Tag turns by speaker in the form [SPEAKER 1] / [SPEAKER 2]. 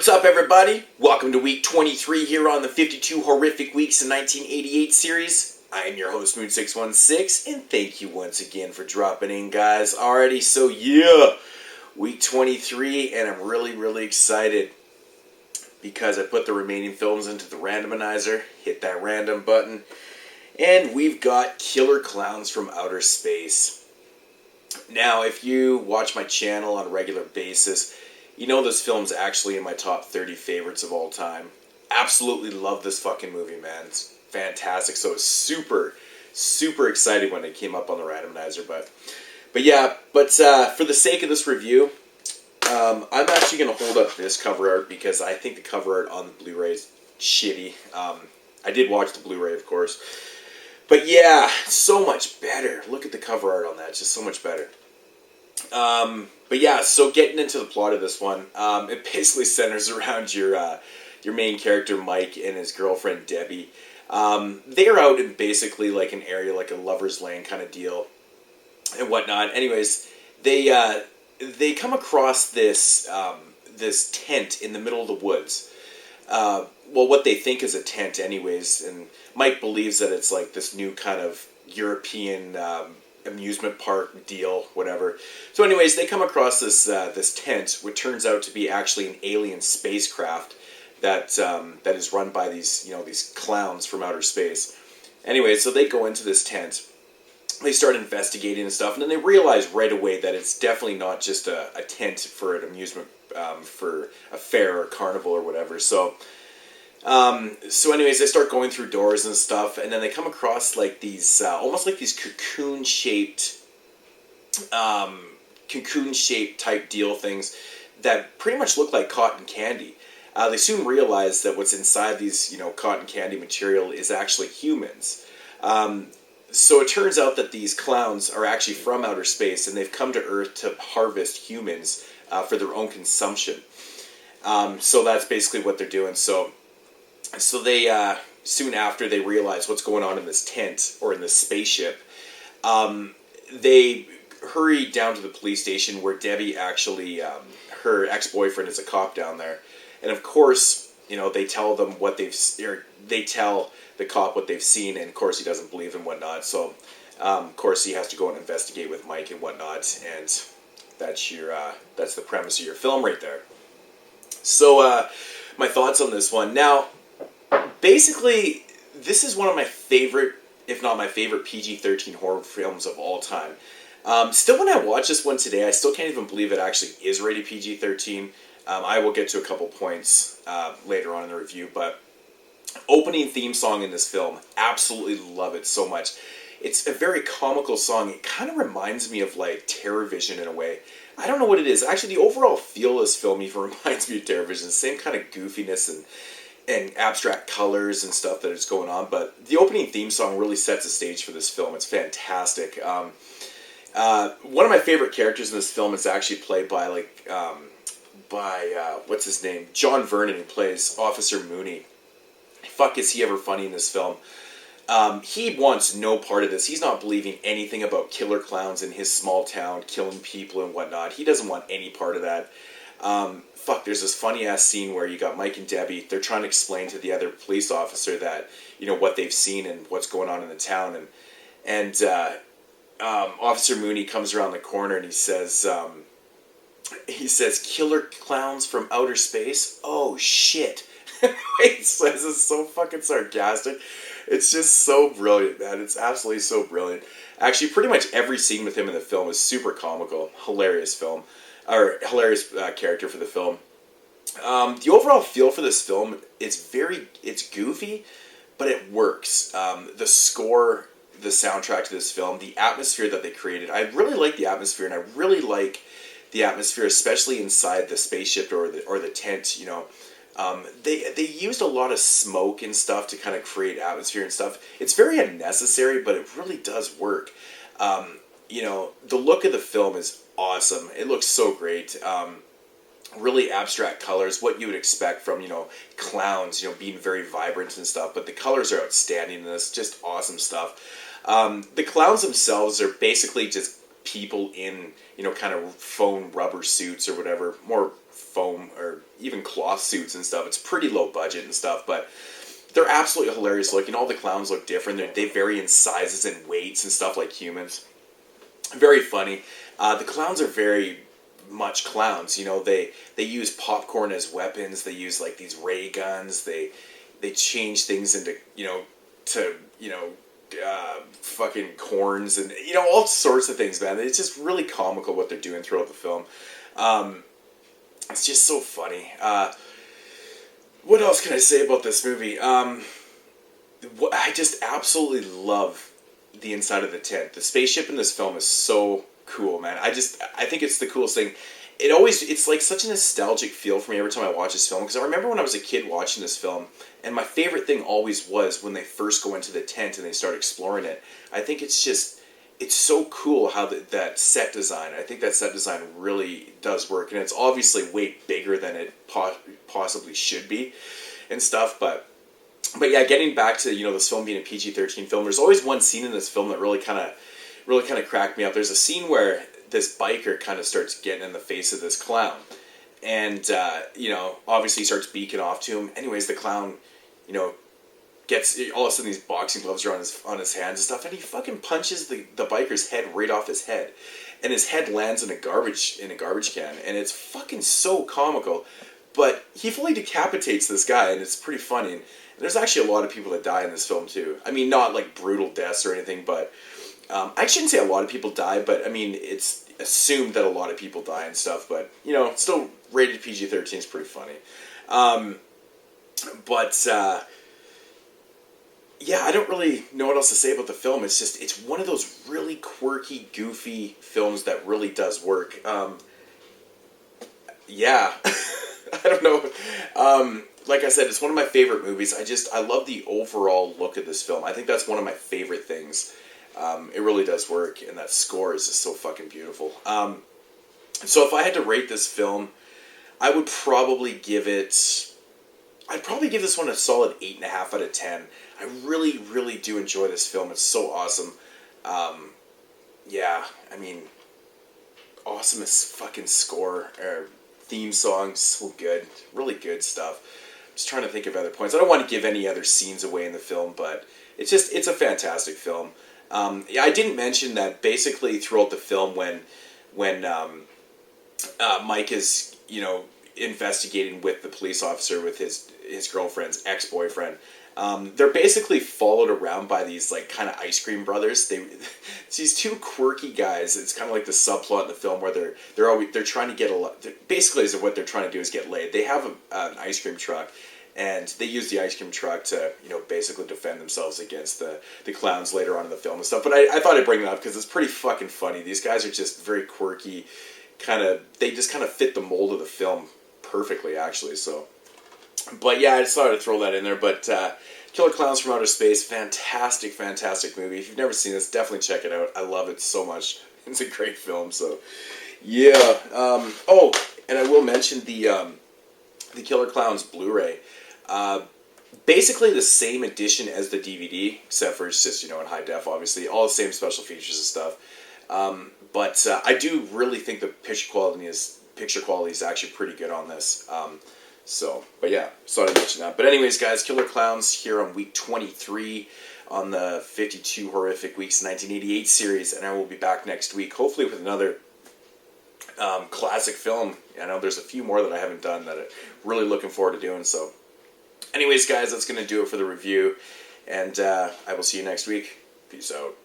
[SPEAKER 1] What's up, everybody? Welcome to week 23 here on the 52 Horrific Weeks in 1988 series. I am your host, Moon616, and thank you once again for dropping in, guys. Alrighty, so yeah, week 23, and I'm really excited because I put the remaining films into the randomizer, hit that random button, and we've got Killer Klowns from Outer Space. Now, if you watch my channel on a regular basis, you know this film's actually in my top 30 favorites of all time. Absolutely love this fucking movie, man. It's fantastic. So I was super excited when it came up on the randomizer. But for the sake of this review, I'm actually going to hold up this cover art because I think the cover art on the Blu-ray is shitty. I did watch the Blu-ray, of course. But yeah, so much better. Look at the cover art on that. It's just so much better. But yeah, so getting into the plot of this one, it basically centers around your main character Mike and his girlfriend Debbie. They are out in basically like an area, like a lover's lane kind of deal and whatnot. Anyways, they come across this tent in the middle of the woods. Well, what they think is a tent, anyways, and Mike believes that it's like this new kind of European amusement park deal, whatever. So anyways, they come across this tent, which turns out to be actually an alien spacecraft that is run by these clowns from outer space. Anyway, so they go into this tent, they start investigating and stuff, and then they realize right away that it's definitely not just a tent for an amusement, for a fair or carnival or whatever. So anyways, they start going through doors and stuff, and then they come across like these, almost like these cocoon-shaped type deal things that pretty much look like cotton candy. They soon realize that what's inside these, cotton candy material is actually humans. So it turns out that these clowns are actually from outer space, and they've come to Earth to harvest humans for their own consumption. So that's basically what they're doing. So they, soon after they realize what's going on in this tent, or in this spaceship, they hurry down to the police station where Debbie actually, her ex-boyfriend is a cop down there. And of course, they tell them what they tell the cop what they've seen, and of course he doesn't believe and whatnot. So, of course he has to go and investigate with Mike and whatnot, and that's the premise of your film right there. So, my thoughts on this one. Now, basically, this is one of my favorite, if not my favorite, PG-13 horror films of all time. Still, when I watch this one today, I still can't even believe it actually is rated PG-13. I will get to a couple points later on in the review, but opening theme song in this film, absolutely love it so much. It's a very comical song. It kind of reminds me of like TerrorVision in a way. I don't know what it is. Actually, the overall feel of this film even reminds me of TerrorVision. Same kind of goofiness and abstract colors and stuff that is going on, but the opening theme song really sets the stage for this film. It's fantastic. One of my favorite characters in this film is actually played by what's his name? John Vernon, who plays Officer Mooney. Fuck, is he ever funny in this film? He wants no part of this. He's not believing anything about killer clowns in his small town, killing people and whatnot. He doesn't want any part of that. There's this funny-ass scene where you got Mike and Debbie. They're trying to explain to the other police officer that, what they've seen and what's going on in the town. And Officer Mooney comes around the corner and he says, "Killer clowns from outer space? Oh, shit." He says it's so fucking sarcastic. It's just so brilliant, man. It's absolutely so brilliant. Actually, pretty much every scene with him in the film is super comical. Hilarious film. Or hilarious character for the film. The overall feel for this film, it's goofy, but it works. The score, the soundtrack to this film, the atmosphere that they created, I really like the atmosphere, and I really like the atmosphere, especially inside the spaceship or the tent. They used a lot of smoke and stuff to kind of create atmosphere and stuff. It's very unnecessary, but it really does work. The look of the film is awesome. It looks so great. Really abstract colors, what you would expect from, clowns, being very vibrant and stuff, but the colors are outstanding in this, just awesome stuff. The clowns themselves are basically just people in, kind of foam rubber suits or whatever, more foam or even cloth suits and stuff. It's pretty low budget and stuff, but they're absolutely hilarious looking. All the clowns look different. They vary in sizes and weights and stuff like humans. Very funny. The clowns are very much clowns. You know, they use popcorn as weapons. They use like these ray guns. They change things into, fucking corns and, all sorts of things, man. It's just really comical what they're doing throughout the film. It's just so funny. What else can I say about this movie? I just absolutely love the inside of the tent. The spaceship in this film is so cool, man. I think it's the coolest thing. It's like such a nostalgic feel for me every time I watch this film, because I remember when I was a kid watching this film, and my favorite thing always was when they first go into the tent and they start exploring it. I think it's so cool how that set design, I think that set design really does work, and it's obviously way bigger than it possibly should be and stuff, but yeah, getting back to, this film being a PG-13 film, there's always one scene in this film that really kind of cracked me up. There's a scene where this biker kind of starts getting in the face of this clown, and obviously he starts beaking off to him. Anyways, the clown, gets, all of a sudden these boxing gloves are on his hands and stuff, and he fucking punches the biker's head right off his head, and his head lands in a garbage can, and it's fucking so comical. But he fully decapitates this guy, and it's pretty funny. And there's actually a lot of people that die in this film too. I mean, not like brutal deaths or anything, but I shouldn't say a lot of people die, but I mean, it's assumed that a lot of people die and stuff. But still rated PG-13 is pretty funny. Yeah, I don't really know what else to say about the film. It's one of those really quirky, goofy films that really does work. Yeah, I don't know. Like I said, it's one of my favorite movies. I love the overall look of this film. I think that's one of my favorite things. It really does work, and that score is just so fucking beautiful. So if I had to rate this film, I'd probably give this one a solid 8.5 out of 10. I really, really do enjoy this film. It's so awesome. Yeah, I mean, awesomest fucking score, or theme song, so good. Really good stuff. I'm just trying to think of other points. I don't want to give any other scenes away in the film, but it's a fantastic film. Yeah, I didn't mention that basically throughout the film when Mike is, investigating with the police officer with his girlfriend's ex-boyfriend, they're basically followed around by these like kind of ice cream brothers. It's these two quirky guys. It's kind of like the subplot in the film where they're trying to get basically what they're trying to do is get laid. They have an ice cream truck, and they use the ice cream truck to basically defend themselves against the clowns later on in the film and stuff. But I thought I'd bring it up because it's pretty fucking funny. These guys are just very quirky. They just kind of fit the mold of the film perfectly, actually. So, but yeah, I just thought I'd throw that in there. But Killer Klowns from Outer Space, fantastic, fantastic movie. If you've never seen this, definitely check it out. I love it so much. It's a great film. So, yeah. And I will mention the Killer Klowns Blu-ray. Basically the same edition as the DVD, except for it's just in high def, obviously. All the same special features and stuff. But I do really think the picture quality is actually pretty good on this. But yeah, so I mentioned that. But anyways, guys, Killer Klowns here on week 23 on the 52 Horrific Weeks 1988 series, and I will be back next week, hopefully with another classic film. I know there's a few more that I haven't done that I'm really looking forward to doing. So, anyways, guys, that's going to do it for the review, and I will see you next week. Peace out.